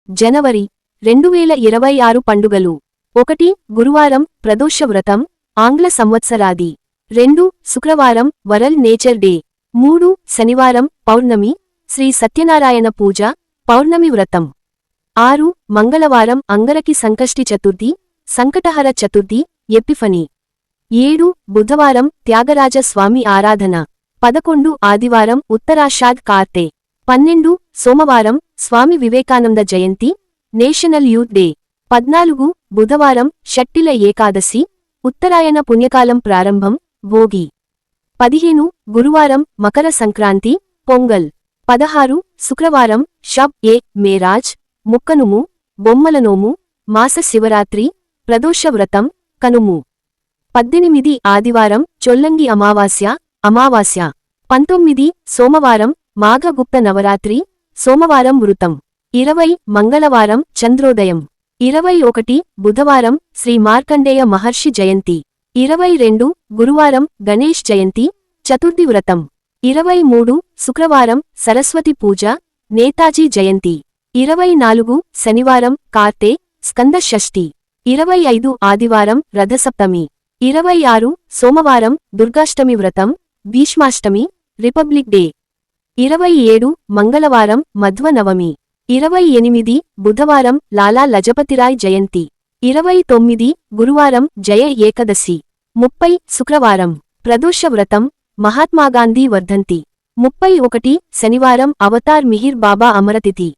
జనవరి 2026 పండుగలు 1 గురువారం ప్రదోష వ్రతం ఆంగ్ల సంవత్సరాది 2 శుక్రవారం వరల్డ్ నేచర్ డే 3 శనివారం పౌర్ణమి శ్రీ సత్యనారాయణ పూజ పౌర్ణమి వ్రతం 6 మంగళవారం అంగరకి సంకష్టి చతుర్థి సంకటహర చతుర్థి ఎపిఫనీ 7 బుధవారం త్యాగరాజ స్వామి ఆరాధన 11 ఆదివారం ఉత్తరాషాఢ్ కార్తె 12 సోమవారం స్వామి వివేకానంద జయంతి నేషనల్ యూత్ డే 14 బుధవారం షట్టిల ఏకాదశి ఉత్తరాయణ పుణ్యకాలం ప్రారంభం భోగి 15 గురువారం మకర సంక్రాంతి పొంగల్ 16 శుక్రవారం షబ్ ఏ మేరాజ్ ముక్కనుము బొమ్మలనోము మాస శివరాత్రి ప్రదోష వ్రతం కనుము 18 ఆదివారం చొల్లంగి అమావాస్య 19 సోమవారం మాఘగుప్త నవరాత్రి సోమవారం వృతం 20 మంగళవారం చంద్రోదయం 21 బుధవారం శ్రీ మార్కండేయ మహర్షి జయంతి 22 గురువారం గణేష్ జయంతి చతుర్థి వ్రతం 23 శుక్రవారం సరస్వతి పూజ నేతాజీ జయంతి 24 శనివారం కార్తె స్కంద షష్ఠి 25 ఆదివారం రథసప్తమి 26 సోమవారం దుర్గాష్టమి వ్రతం భీష్మాష్టమి రిపబ్లిక్ డే 27 మంగళవారం మధ్వ నవమి 28 బుధవారం లాలా లజపతిరాయ్ జయంతి 29 గురువారం జయ ఏకదశి 30 శుక్రవారం ప్రదోష వ్రతం మహాత్మాగాంధీ వర్ధంతి 31 శనివారం అవతార్ మిహిర్ బాబా అమరతిథి